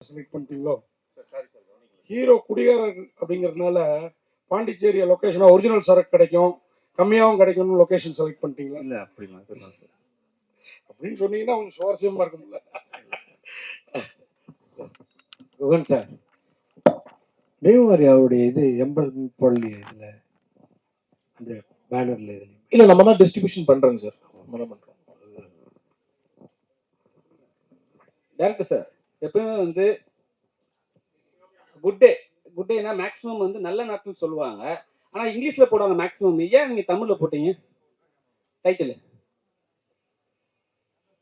Select பண்ணிட்டீங்களோ? Sorry sir, hero குடிகாரர் அப்படிங்கிறதுனால Pondicherry லொகேஷனா original சரக்கு கிடைக்கும், கம்மியாகவும் கிடைக்கும்னு லொகேஷன் செலக்ட் பண்ணிட்டீங்களா? இல்ல அப்படிலாம் தெரியல சார். அப்படின்னு சொன்னீங்கன்னா அவங்க சுவாரஸ்யமா இருக்கும்ல. ரோஹன் சார், தேவமாரி அவருடைய இது எம்பல் போடலையே இதுல, அந்த பேனர்ல இதுல. இல்ல நம்ம தான் டிஸ்ட்ரிபியூஷன் பண்றோங்க சார். நம்ம தான் பண்றோம். டேரக்டர் சார், எப்பவுமே வந்து குட் டே குட் டேனா மேக்ஸிமம் வந்து நல்ல நாட்கள் சொல்லுவாங்க. ஆனா இங்கிலீஷ்ல போடுவாங்க மேக்ஸிமம். ஏன் நீங்க தமிழ்ல போட்டீங்க டைட்டில்?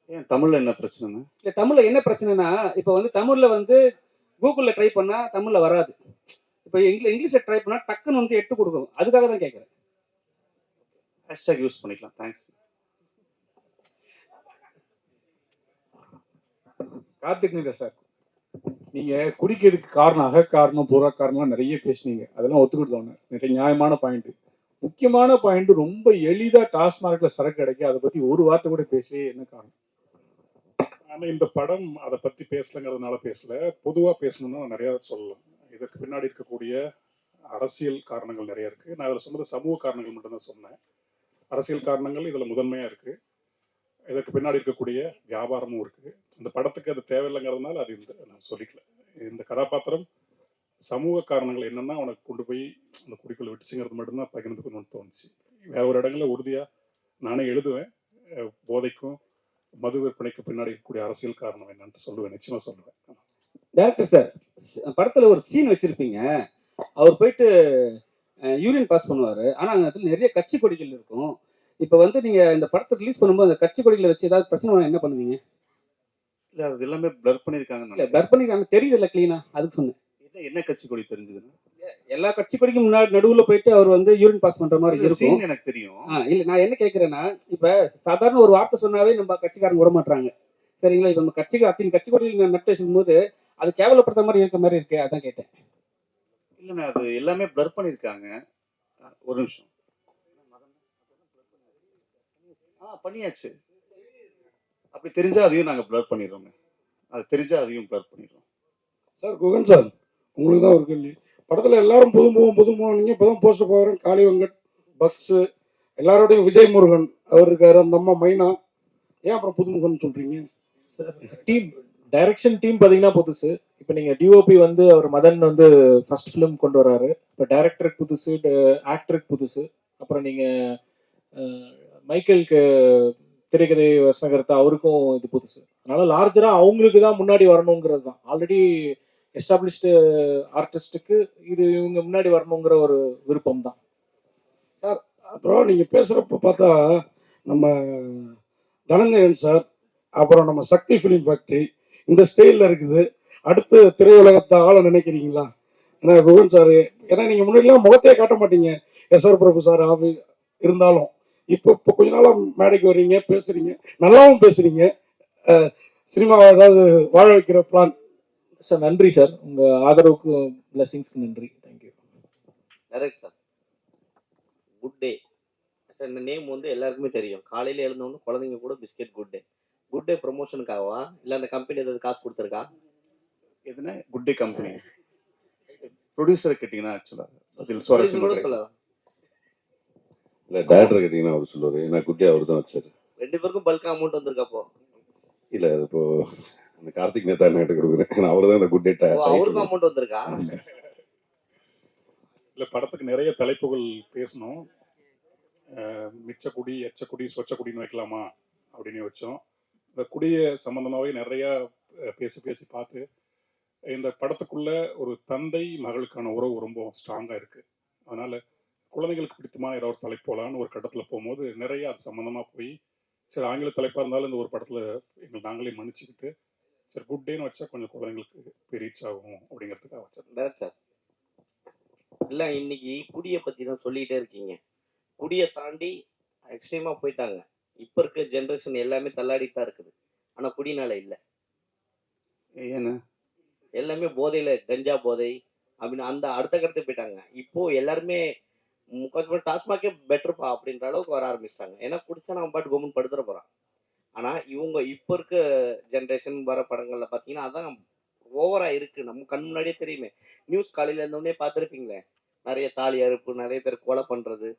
ஏன் தமிழ்ல என்ன பிரச்சனைன்னு? இல்ல தமிழ்ல என்ன பிரச்சனைனா, இப்போ வந்து தமிழ்ல வந்து கூகுள்ல ட்ரை பண்ணா தமிழ்ல வராது. இப்போ இங்கிலீஷ்ல ட்ரை பண்ணா டக்குன்னு வந்து எடுத்து கொடுக்கும். அதுக்காக தான் கேட்கறேன். ஹேஷ்டேக் யூஸ் பண்ணிக்கலாம். தேங்க்ஸ். கார்த்திக் நீங்க சார், நீங்க குடிக்கிறதுக்கு காரணம் அக காரணம் புற காரணம்லாம் நிறைய பேசுனீங்க. அதெல்லாம் ஒத்துக்கிட்டோன்னு நிறைய நியாயமான பாயிண்ட். முக்கியமான பாயிண்ட், ரொம்ப எளிதா டாஸ்மார்க்ல சரக்கு கிடைக்கும், அதை பத்தி ஒரு வார்த்தை கூட பேசவே என்ன காரணம்? ஆனா இந்த படம் அதை பத்தி பேசலங்கிறதுனால பேசல, பொதுவா பேசணும்னா நிறைய சொல்லலாம். இதற்கு பின்னாடி இருக்கக்கூடிய அரசியல் காரணங்கள் நிறைய இருக்கு. நான் இதில் சொன்னது சமூக காரணங்கள் மட்டும்தான் சொன்னேன். அரசியல் காரணங்கள் இதுல முதன்மையா இருக்கு. இதற்கு பின்னாடி இருக்கக்கூடிய வியாபாரமும் இருக்கு. இந்த படத்துக்கு அது தேவையில்லைங்கிறதுனால அது நான் சொல்லிக்கல. இந்த கதாபாத்திரம் சமூக காரணங்கள் என்னன்னா உனக்கு கொண்டு போய் அந்த குடிக்குள்ள விட்டுச்சுங்கிறது மட்டும்தான் பகிர்ந்துக்கணும்னு தோணுச்சு. வேற ஒரு இடங்கள்ல உறுதியா நானே எழுதுவேன். போதைக்கும் மது விற்பனைக்கு பின்னாடி இருக்கக்கூடிய அரசியல் காரணம் என்னன்னு சொல்லுவேன், நிச்சயமா சொல்லுவேன். டேரக்டர் சார், படத்துல ஒரு சீன் வச்சிருப்பீங்க. அவர் போயிட்டு யூரின் பாஸ் பண்ணுவாரு. ஆனா அந்த இடத்துல நிறைய கட்சி கொடிகள் இருக்கும். இப்ப வந்து நீங்க இந்த படத்தை ரிலீஸ் பண்ணும்போது அந்த கட்சி கொடிகளை வச்சு ஏதாவது பிரச்சனை வந்தா என்ன பண்ணுவீங்க? இல்ல அது எல்லாமே பிளர் பண்ணிருக்காங்க. இல்ல பிளர் பண்ணிருக்காங்க, தெரியுது இல்ல கிளீனா, அதுக்கு சொன்னேன். என்ன கட்சி கொடி தெரிஞ்சதுன்னா? எல்லா கட்சி கொடிக்கும் முன்னாடி நடுவுல போயிட்டு அவர் வந்து யூரின் பாஸ் பண்ற மாதிரி இருக்கும். எனக்கு தெரியும். இல்ல நான் என்ன கேக்குறேன்னா, இப்ப சாதாரண ஒரு வார்த்தை சொன்னாவே நம்ம கட்சிக்காரங்க விட மாட்டாங்க, சரிங்களா? இப்ப நம்ம கட்சிக்கு அத்தனை கட்சி கொடிகள் நட்டு வச்சுக்கும் போது அது கேவலப்படுத்த மாதிரி இருக்க மாதிரி இருக்கு, அதான் கேட்டேன். இல்லைண்ணா, அது எல்லாமே பிளர் பண்ணிருக்காங்க. ஒரு நிமிஷம். பண்ணியாச்சு. அப்படி தெரிஞ்சா அதையும் நாங்க பிளர் பண்ணிடுறோம். அது தெரிஞ்சா அதையும் பிளர் பண்ணிடுறோம். சார் குகன் சார், உங்களுக்கு தான் ஒரு கேள்வி. படத்துல எல்லாரும் புதுமுகம் நீங்க இப்பதான் போஸ்டர் பாக்குறேன். காளி வெங்கட், பக்ஸ், எல்லாரோடையும் விஜய் முருகன் அவர் இருக்காரு, அந்த அம்மா மைனா. ஏன் அப்புறம் புதுமுகம்னு சொல்றீங்க சார்? டீம் டைரக்ஷன் டீம் பாத்தீங்கன்னா புதுசு. இப்போ நீங்க டிஓபி வந்து அவர் மதன் வந்து ஃபர்ஸ்ட் ஃபிலிம் கொண்டு வராரு. இப்போ டைரக்டருக்கு புதுசு, ஆக்டருக்கு புதுசு. அப்புறம் நீங்க மைக்கேலுக்கு திரைக்கதை வசனகர்த்தா, அவருக்கும் இது புதுசு. அதனால லார்ஜரா அவங்களுக்கு தான் முன்னாடி வரணுங்கிறது தான். ஆல்ரெடி எஸ்டாப்ளிஷ்டு ஆர்டிஸ்டுக்கு இது இவங்க முன்னாடி வரணுங்கிற ஒரு விருப்பம் தான் சார். அப்புறம் நீங்க பேசுறப்ப பார்த்தா நம்ம தனஞ்சயன் சார், அப்புறம் நம்ம சக்தி ஃபிலிம் ஃபேக்டரி இந்த ஸ்டைலில் இருக்குது. அடுத்து திரையுலகத்தை ஆள நினைக்கிறீங்களா? ஏன்னா குகன் சார், ஏன்னா நீங்க முன்னாடிலாம் முகத்தையே காட்ட மாட்டீங்க. எஸ்ஆர் பிரபு சார் இருந்தாலும் இப்போ கொஞ்ச நாளா மேடைக்கு வர்றீங்க, பேசுறீங்க, நல்லாவும் பேசுறீங்க. சினிமாவை ஏதாவது வாழ வைக்கிற பிளான்? சார் நன்றி சார், உங்க ஆதரவுக்கு பிளஸிங்ஸ்க்கு நன்றி. Thank you. Correct sir. Good day sir, இந்த நேம் வந்து எல்லாருக்குமே தெரியும். காலையில எழுந்தவொன்னு குழந்தைங்க கூட biscuit Good Day. Good Day ப்ரொமோஷனுக்காகவா இல்லை அந்த கம்பெனி ஏதாவது காசு கொடுத்துருக்கா? எதுனா குட் டே கம்பெனி ப்ரொடியூசரை கேட்டீங்கன்னா ஆக்சுவலா அதில் கூட சொல்லலாம். இல்ல டைரக்டர் கேட்டீங்கன்னா அவர் சொல்லுவாரு. ஏன்னா குட் டே அவர் தான் வச்சாரு. ரெண்டு பேருக்கும் பல்க் அமௌண்ட் வந்திருக்கப்போ? இல்ல அது இப்போ அந்த கார்த்திக் நேதா கிட்ட கொடுக்குறேன். அவர் தான் அந்த குட் டே அவருக்கும் அமௌண்ட் வந்திருக்கா? இல்ல படத்துக்கு நிறைய தலைப்புகள் பேசணும். மிச்ச குடி, எச்ச குடி, சொச்ச குடின்னு வைக்கலாமா அப்படின்னு வச்சோம். இந்த குடிய சம்பந்தமாவே நிறைய பேசி பார்த்து இந்த படத்துக்குள்ள ஒரு தந்தை மகளுக்கான உறவு ரொம்ப ஸ்ட்ராங்கா இருக்கு. அதனால குழந்தைகளுக்கு பிடித்தமான ஏதாவது ஒரு தலைப்பு போலான்னு ஒரு கட்டத்துல போகும்போது நிறைய அது சம்பந்தமா போய், சரி ஆங்கில தலைப்பா இருந்தாலும் இந்த ஒரு படத்துல எங்களை நாங்களே மன்னிச்சுக்கிட்டு சரி குட் டேன்னு வச்சா கொஞ்சம் குழந்தைங்களுக்கு ரீச் ஆகும் அப்படிங்கிறதுக்காக வச்சது. சார் இல்ல இன்னைக்கு குடியை பத்தி தான் சொல்லிட்டே இருக்கீங்க. குடியை தாண்டி எக்ஸ்ட்ரீமா போயிட்டாங்க. இப்ப இருக்க ஜென்ரேஷன் எல்லாமே தள்ளாடிட்டு தான் இருக்குது. ஆனா குடினால இல்ல. ஏன்னா எல்லாமே போதையில, கஞ்சா போதை அப்படின்னு அந்த அடுத்த கருத்து போயிட்டாங்க. இப்போ எல்லாருமே முக்காசு டாஸ்மாகே பெட்டர்ப்பா அப்படின்ற அளவுக்கு வர ஆரம்பிச்சிட்டாங்க. ஏன்னா குடிச்சா நம்ம பாட்டு கவர்மெண்ட் படுத்துற போறான். ஆனா இவங்க இப்ப இருக்க ஜென்ரேஷன் வர படங்கள்ல பாத்தீங்கன்னா அதான் ஓவரா இருக்கு, நம்ம கண் முன்னாடியே தெரியுமே. நியூஸ் காலையில இருந்தோடனே பார்த்துருப்பீங்களே, நிறைய தாலி அறுப்பு, நிறைய பேர் கொலை பண்றது.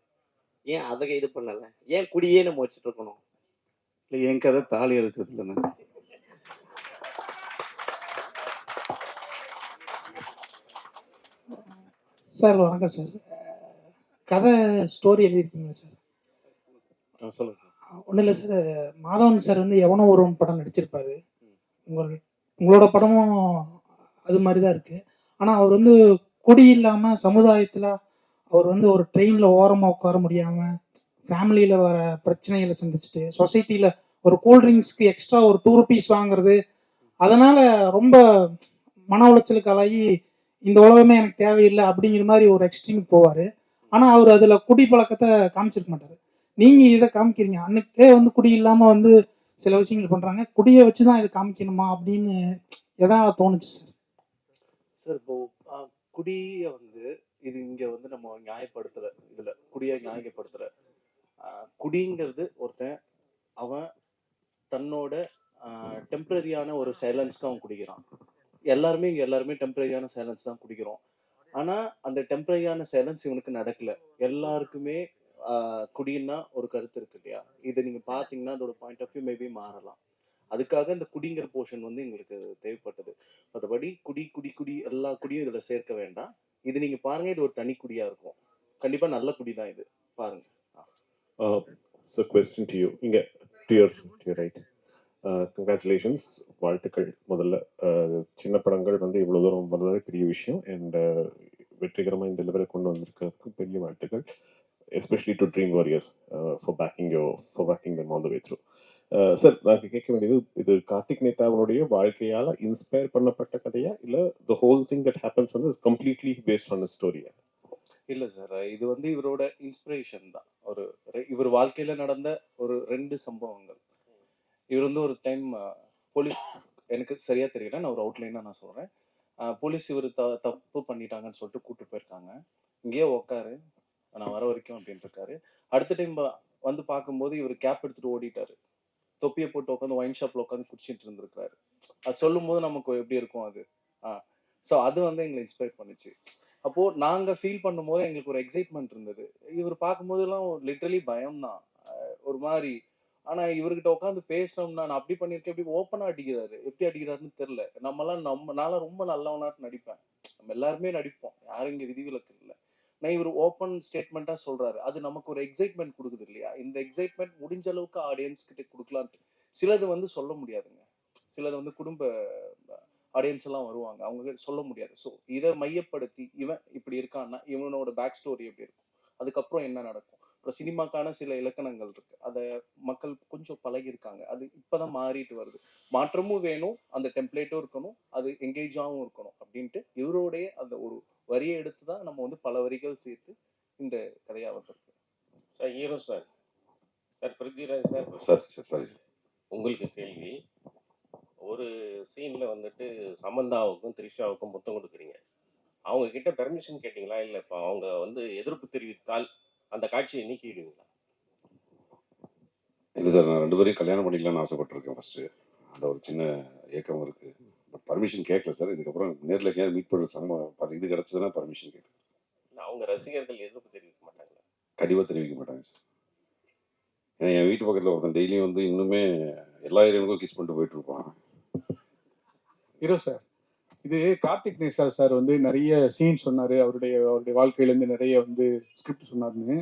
ஏன் அதை இது பண்ணல? ஏன் குடியே நம்ம வச்சுட்டு இருக்கணும்? இல்லை என் கதை தாலி இருக்கிறது இல்லைண்ணா. சார் வணக்கம் சார். கதை ஸ்டோரி எழுதியிருக்கீங்க சார்? சொல்லுங்க. ஒன்றும் இல்லை சார், மாதவன் சார் வந்து எவனோ ஒருவன் படம் நடிச்சிருப்பாரு. உங்களோட படமும் அது மாதிரி தான் இருக்குது. ஆனால் அவர் வந்து குடி இல்லாமல் சமுதாயத்தில் அவர் வந்து ஒரு ட்ரெயினில் ஓரமாக உட்கார முடியாமல் ஃபேமிலியில் வர பிரச்சனைகளை சந்திச்சுட்டு சொசைட்டியில் ஒரு கூல்ட்ரிங்க்ஸ்க்கு எக்ஸ்ட்ரா ஒரு 2 rupees வாங்குறது, அதனால் ரொம்ப மன உளைச்சலுக்கு ஆளாகி இந்த உலகமே எனக்கு தேவையில்லை அப்படிங்கிற மாதிரி ஒரு எக்ஸ்ட்ரீமுக்கு போவார். ஆனால் அவர் அதில் குடி பழக்கத்தை காமிச்சிருக்க மாட்டார். நீங்கள் இதை காமிக்கிறீங்க. அன்னைக்கே வந்து குடி இல்லாமல் வந்து சில விஷயங்கள் பண்ணுறாங்க, குடியை வச்சு தான் இதை காமிக்கணுமா அப்படின்னு எதனால் தோணுச்சு சார்? சார் இப்போ குடியை வந்து இது இங்க வந்து நம்ம நியாயப்படுத்தல, இதுல குடியை நியாயப்படுத்தல. குடிங்கிறது ஒருத்தன் அவன் தன்னோட டெம்பரரியான ஒரு சைலன்ஸ்க்கு அவன் குடிக்கிறான். எல்லாருமே இங்க எல்லாருமே டெம்பரரியான சைலன்ஸ் தான் குடிக்கிறோம். ஆனா அந்த டெம்பரரியான சைலன்ஸ் இவனுக்கு நடக்கல. எல்லாருக்குமே குடின்னா ஒரு கருத்து இருக்கு இல்லையா? இதை நீங்க பாத்தீங்கன்னா அதோட பாயிண்ட் ஆஃப் வியூ மேபி மாறலாம். அதுக்காக இந்த குடிங்கிற போர்ஷன் வந்து எங்களுக்கு தேவைப்பட்டது. மற்றபடி குடி குடி குடி எல்லா குடியும் இதுல சேர்க்க வேண்டாம். இது நீங்க பாருங்க, இது ஒரு தனி குடியா இருக்கும். கண்டிப்பா நல்ல குடி தான் இது, பாருங்க. So question to you. இங்க to your right. Congratulations, வாழ்த்துக்கள். முதல்ல சின்ன படங்கள் வந்து இவ்வளவு தூரம் வந்ததே பெரிய விஷயம். அண்ட் வெற்றிகரமாக இந்த லெவலை கொண்டு வந்திருக்கிறதுக்கு பெரிய வாழ்த்துக்கள். Especially to dream warriors for backing them all the way through. Sir, நான் கேட்க வேண்டியது, இது கார்த்திக் நேதாவுடைய வாழ்க்கையால இன்ஸ்பயர் பண்ணப்பட்ட கதையா, இல்ல the whole thing that happens வந்து கம்ப்ளீட்லி பேஸ்ட் ஆன் ஸ்டோரியா? இல்ல சார், இது வந்து இவரோட இன்ஸ்பிரேஷன் தான். இவர் வாழ்க்கையில நடந்த ஒரு 2 சம்பவங்கள். இவர் வந்து ஒரு டைம் போலீஸ், எனக்கு சரியா தெரியல, நான் ஒரு அவுட்லைனா நான் சொல்றேன். போலீஸ் இவர் தப்பு பண்ணிட்டாங்கன்னு சொல்லிட்டு கூப்பிட்டு போயிருக்காங்க. இங்கேயே உட்காரு, நான் வர வரைக்கும் அப்படின்னு இருக்காரு. அடுத்த டைம் வந்து பார்க்கும்போது இவர் கேப் எடுத்துட்டு ஓடிட்டாரு. தொப்பியை போட்டு உட்காந்து ஒயின் ஷாப்ல உட்காந்து குடிச்சிட்டு இருந்திருக்காரு. அது சொல்லும் போது நமக்கு எப்படி இருக்கும் அது? ஸோ அது வந்து எங்களை இன்ஸ்பயர் பண்ணுச்சு. அப்போ நாங்க ஃபீல் பண்ணும் போது எங்களுக்கு ஒரு எக்ஸைட்மெண்ட் இருந்தது. இவர் பார்க்கும்போது எல்லாம் லிட்டரலி பயம்தான், ஒரு மாதிரி. ஆனா இவர்கிட்ட உட்காந்து பேசினோம்னா, நான் அப்படி பண்ணிருக்கேன், எப்படி ஓப்பனா அடிக்கிறாரு, எப்படி அடிக்கிறாருன்னு தெரியல. நான்லாம் ரொம்ப நல்லவனாட்டு நடிப்பேன், நம்ம எல்லாருமே நடிப்போம், யாரும் இங்க விதிவிலக்கு இல்லை. நான் இவர் ஓப்பன் ஸ்டேட்மெண்ட்டா சொல்றாரு, அது நமக்கு ஒரு எக்ஸைட்மெண்ட் கொடுக்குது இல்லையா? இந்த எக்ஸைட்மெண்ட் முடிஞ்ச அளவுக்கு ஆடியன்ஸ் கிட்ட கொடுக்கலான்ட்டு. சிலது வந்து சொல்ல முடியாதுங்க, சிலது வந்து குடும்ப ஆடியன்ஸ் எல்லாம் வருவாங்க, அவங்க சொல்ல முடியாது. ஸோ இதை மையப்படுத்தி இவன் இப்படி இருக்கான்னா இவனோட பேக் ஸ்டோரி எப்படி இருக்கும், அதுக்கப்புறம் என்ன நடக்கும். அப்புறம் சினிமாக்கான சில இலக்கணங்கள் இருக்கு, அதை மக்கள் கொஞ்சம் பழகிருக்காங்க. அது இப்பதான் மாறிட்டு வருது. மாற்றமும் வேணும், அந்த டெம்ப்ளேட்டும் இருக்கணும், அது எங்கேஜாகவும் இருக்கணும் அப்படின்ட்டு இவரோடைய அந்த ஒரு வரியை எடுத்து தான் நம்ம வந்து பல வரிகள் சேர்த்து இந்த கதையா வந்திருக்கு. Sir, hero sir, Prithviraj sir, sorry, உங்களுக்கு கேள்வி. ஒரு சீன்ல வந்துட்டு சமந்தாவுக்கும் த்ரிஷாவுக்கும் முத்தம் கொடுக்குறீங்க. அவங்க கிட்ட பெர்மிஷன் கேட்டீங்களா, இல்லை இப்போ அவங்க வந்து எதிர்ப்பு தெரிவித்தால் அந்த காட்சியை நீக்கிடுவீங்களா? இல்லை சார், நான் 2 பேரையும் கல்யாணம் பண்ணிக்கலாம்னு ஆசைப்பட்டிருக்கேன் ஃபர்ஸ்ட். அந்த ஒரு சின்ன ஏக்கம் இருக்கு. பட் பர்மிஷன் கேட்கல சார். இதுக்கப்புறம் நேரில் எங்கேயாவது மீட் பண்ணுற இது கிடைச்சதுன்னா பர்மிஷன் கேட்குறேன். அவங்க ரசிகர்கள் எதிர்ப்பு தெரிவிக்க மாட்டாங்களா? கண்டிப்பாக தெரிவிக்க மாட்டாங்க சார். ஏன்னா என் வீட்டு பக்கத்தில் ஒருத்தன் டெய்லியும் வந்து இன்னுமே எல்லா ஏரியாவுக்கும் கிஸ் பண்ணிட்டு போயிட்டு இருப்பான். ஹீரோ சார், இது கார்த்திக் நேசா சார் வந்து நிறைய சீன் சொன்னார், அவருடைய வாழ்க்கையிலேருந்து நிறைய வந்து ஸ்கிரிப்ட் சொன்னார்னு.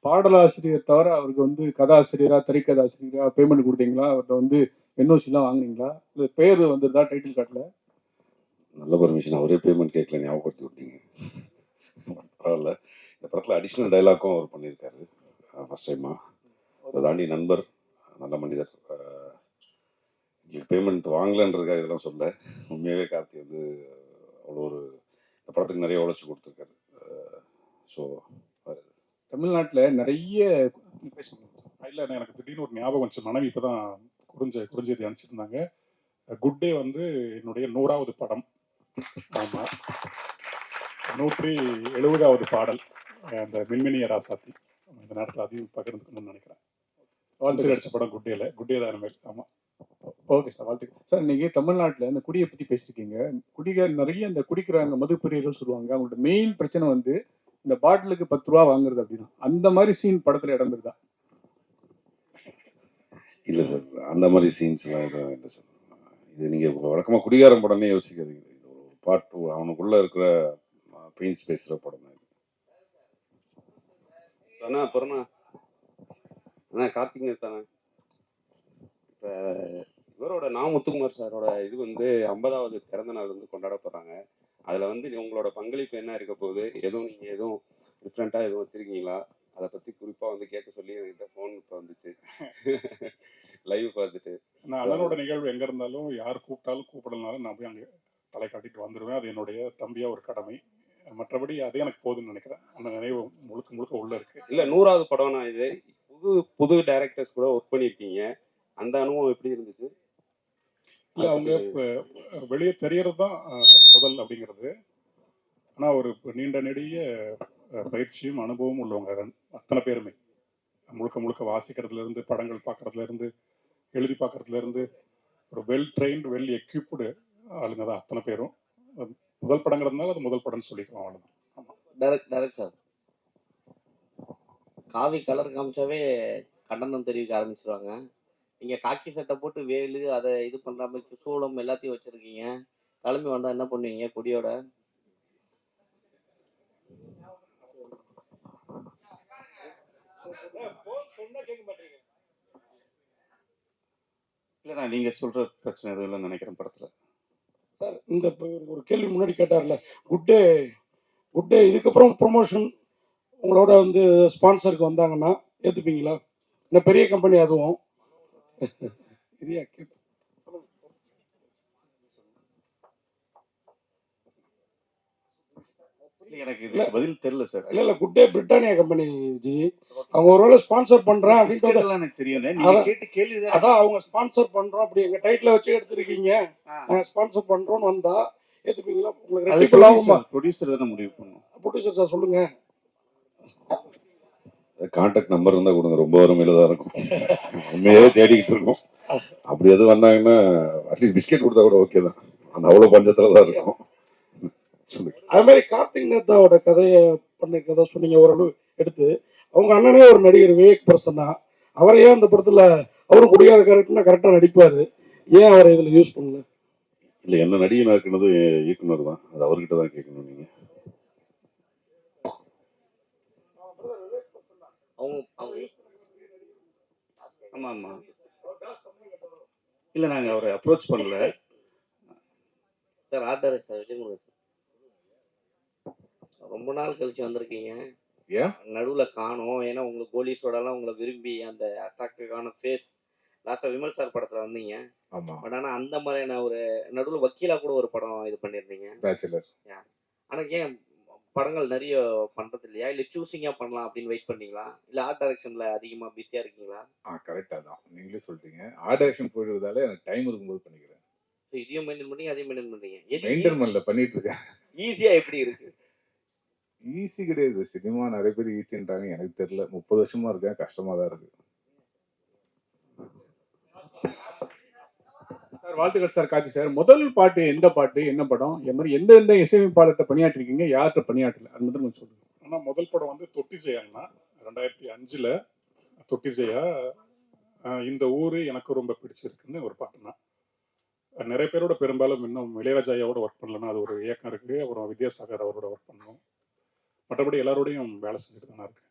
பாடலாசிரியர் தவிர அவருக்கு வந்து கதாசிரியரா, திரைக்கதாசிரியரா பேமெண்ட் கொடுத்தீங்களா? அவர்கிட்ட வந்து என்ஓசிலாம் வாங்குனீங்களா? இல்லை பேர் வந்துருதா டைட்டில் கார்டில்? நல்ல பர்மிஷன், அவரே பேமெண்ட் கேட்கல, ஞாபகப்படுத்தி விட்டீங்க. பரவாயில்ல. இந்த படத்தில் அடிஷ்னல் டைலாக்கும் அவர் பண்ணியிருக்காரு ஃபர்ஸ்ட் டைமா. அதை தாண்டி நண்பர், நல்ல மனிதர், பேமெண்ட் வாங்கலன்றதுக்காக இதெல்லாம் சொல்ல. உண்மையாகவே கார்த்தி வந்து அவ்வளோ ஒரு இந்த படத்துக்கு நிறைய உழைச்சி கொடுத்துருக்காரு. ஸோ தமிழ்நாட்டில் நிறைய இல்லை, எனக்கு திடீர்னு ஒரு ஞாபகம் வந்துச்சு. மனைவி இப்போ தான் குறிஞ்செய்தி அனுப்பிச்சிருந்தாங்க. குட் டே வந்து என்னுடைய 100வது படம். ஆமாம், 170வது பாடல் அந்த மின்மினிய ராசாத்தி. இந்த நேரத்தில் அதையும் பகிர்ந்துக்கணும்னு நினைக்கிறேன். வாழ்த்து அடிச்ச படம் குட் டேல, குட் டே தான் இனிமேல். ஆமாம். ஓகே சார், வாழ்த்துக்கள் சார். இன்னைக்கு தமிழ்நாட்டில் இந்த குடியை பற்றி பேசியிருக்கீங்க. நிறைய இந்த குடிக்கிறாங்க, மது பிரியர்கள் சொல்லுவாங்க. அவங்களோட மெயின் பிரச்சனை வந்து இந்த பாட்டிலுக்கு 10 ரூபா வாங்குறது அப்படின்னா, அந்த மாதிரி சீன் படத்தில் இடம் இருக்குதா? இல்லை சார், அந்த மாதிரி சீன்ஸ்லாம் எதுவும் இல்லை சார். இது நீங்கள் வழக்கமாக குடிகாரம் படமே யோசிக்காதீங்க. இது ஒரு பாட்டு, அவனுக்குள்ளே இருக்கிற பெயின்ஸ் பேசுகிற படம் தான் இது. அண்ணா அப்புறம்ண்ணா அண்ணா கார்த்திகை தானே. இப்போ இவரோட முத்துக்குமார் சாரோட இது வந்து 50வது பிறந்த நாள் வந்து கொண்டாட போகிறாங்க. அதில் வந்து உங்களோட பங்களிப்பு என்ன இருக்க போகுது? நீங்கள் எதுவும் டிஃப்ரெண்ட்டாக எதுவும் வச்சுருக்கீங்களா? அதை பற்றி குறிப்பாக வந்து கேட்க சொல்லி என்கிட்ட ஃபோன் இப்போ வந்துச்சு லைவ் பார்த்துட்டு. நான் அண்ணனோட நிகழ்வு எங்கே இருந்தாலும் யார் கூப்பிட்டாலும் கூப்பிடலனாலும் நான் போய் அங்கே தலை காட்டிட்டு வந்துடுவேன். அது என்னுடைய தம்பியாக ஒரு கடமை. மற்றபடி அதே எனக்கு போதுன்னு நினைக்கிறேன். அந்த நினைவு முழுக்க முழுக்க உள்ள இருக்கு. இல்லை 100வது படம்னா இது புது டைரக்டர்ஸ் கூட ஒர்க் பண்ணியிருக்கீங்க. அந்த அனுபவம் எப்படி இருந்துச்சு? இல்லை அவங்க வெளியே தெரியறது தான் முதல் அப்படிங்கிறது. ஆனால் ஒரு நீண்ட நெடிய பயிற்சியும் அனுபவமும் உள்ளவங்க அத்தனை பேருமே. முழுக்க முழுக்க வாசிக்கிறதுலேருந்து, படங்கள் பார்க்கறதுலேருந்து, எழுதி பார்க்கறதுலேருந்து ஒரு வெல் ட்ரெயின்டு, வெல் எக்யூப்டு ஆளுங்க தான் அத்தனை பேரும். முதல் படங்கிறதுனால அது முதல் படம்னு சொல்லிக்கிறோம், அவ்வளோதான். ஆமாம். டைரக்ட் சார், காவி கலர் காமிச்சாவே கண்டனம் தெரிவிக்க ஆரம்பிச்சிருவாங்க. நீங்கள் காக்கி சட்டை போட்டு வேலு அதை இது பண்ணுற மாதிரி சூளம் எல்லாத்தையும் வச்சுருக்கீங்க. கிளம்பி வந்தால் என்ன பண்ணுவீங்க கொடியோட? இல்லைண்ணா, நீங்கள் சொல்கிற பிரச்சனை எதுவும் இல்லைன்னு நினைக்கிறேன் படத்தில். சார், இந்த ஒரு கேள்வி முன்னாடி கேட்டார்ல, குட்டே இதுக்கப்புறம் ப்ரொமோஷன் உங்களோட வந்து ஸ்பான்சருக்கு வந்தாங்கன்னா ஏற்றுப்பீங்களா? என்ன பெரிய கம்பெனி அதுவும் பெரிய எனக்கு இது பதில் தெரியல சார். இல்ல குட்டே பிரிட்டானியா கம்பெனி ஜி. அவங்க ஒருவேளை ஸ்பான்சர் பண்றேன் அப்படின்னு எனக்கு தெரியும். அதான் அவங்க ஸ்பான்சர் பண்றோம் அப்படி எங்க டைட்டில் வச்சு எடுத்திருக்கீங்க, நாங்க ஸ்பான்சர் பண்றோம்னு வந்தா ஏத்துப்பீங்களா? உங்களுக்கு ரெண்டு லாபமா? ப்ரொடியூசர் தானே முடிவு பண்ணும். ப்ரொடியூசர் சார் சொல்லுங்க. கான்டாக்ட் நம்பர் இருந்தால் கொடுங்க, ரொம்ப வறுமையில தான் இருக்கும். உண்மையே தேடிக்கிட்டு இருக்கோம். அப்படி எதுவும் வந்தாங்கன்னா அட்லீஸ்ட் பிஸ்கெட் கொடுத்தா கூட ஓகே தான். அந்த அவ்வளோ பஞ்சத்தில் தான் இருக்கும். அது மாதிரி கார்த்திக் நேதாவோட கதையை பண்ணிருக்கதா சொன்னீங்க, ஓரளவு எடுத்து. அவங்க அண்ணனே ஒரு நடிகர் விவேக் பிரசன்னா, அவரையே அந்த படத்துல அவரும் குடியாத கேரக்டர்னா கரெக்டா நடிப்பாரு, ஏன் அவரை இதுல யூஸ் பண்ணல? இல்லை, என்ன நடிகை ஆக்குனது இயக்குனர் தான், அது அவர்கிட்ட தான் கேட்கணும் நீங்க. ஆமா ஆமா. இல்லை, நாங்கள் அவரை அப்ரோச் பண்ணல sir. Order sir, Vijayamurugan sir. ரொம்ப நாள் கழிச்சு வந்திருக்கீங்க, ஏன் நடுவில் காணோம். ஏன்னா உங்களுக்கு போலீஸோடலாம் உங்களை விரும்பி அந்த அட்ராக்டிவான ஃபேஸ் லாஸ்ட்டாக விமல் சார் படத்தில் வந்தீங்க. ஆமாம். பட் ஆனால் அந்த மாதிரியான ஒரு நடுவில் வக்கீலாக கூட ஒரு படம் இது பண்ணியிருந்தீங்க, பேச்சுலர். ஆனால் ஏன் படங்கள் நிறைய பண்ணுறது இல்லையா? இல்லை சூஸிங்காக பண்ணலாம் அப்படின்னு வெயிட் பண்ணீங்களா? இல்லை ஆர்ட் டைரக்ஷனில் அதிகமாக பிஸியாக இருக்கீங்களா? கரெக்டாக தான் நீங்களே சொல்லிட்டீங்க. ஆர்ட் டைரக்ஷன் போயிடுறதால எனக்கு டைம் இருக்கும்போது பண்ணிக்கிறேன். ஸோ இதையும் மெயின்டைன் பண்ணி அதையும் மெயின்டைன் பண்ணுறீங்க. மெயின்டைன் பண்ணல, பண்ணிட்டு இருக்கேன். ஈஸியாக எப்படி இருக்கு? ஈஸி கிடையாது. சினிமா நிறைய பேர் ஈஸின்றாங்க, எனக்கு தெரியல. 30 வருஷமா இருக்கேன், கஷ்டமா தான் இருக்கு. சார், வாழ்த்துக்கள் சார். காட்சி சார், முதல் பாட்டு எந்த பாட்டு, என்ன படம், என் மாதிரி எந்தெந்த இசையமைப்பாளர்கிட்ட பணியாற்றிருக்கீங்க, யார்கிட்ட பணியாற்றல, அது மட்டும் கொஞ்சம் சொல்லுங்க. ஆனால் முதல் படம் வந்து தொட்டி ஜெயாங்கண்ணா, 2005 தொட்டி ஜெயா. இந்த ஊர் எனக்கு ரொம்ப பிடிச்சிருக்குன்னு ஒரு பாட்டுண்ணா. நிறைய பேரோட பெரும்பாலும் இன்னும் இளையராஜா ஐயாவோட ஒர்க் பண்ணலன்னா, அது ஒரு இயக்கம் இருக்குது. அப்புறம் வித்யாசாகர் அவரோட ஒர்க் பண்ணணும். மற்றபடி எல்லாரோடையும் வேலை செஞ்சுட்டு தானே இருக்கு.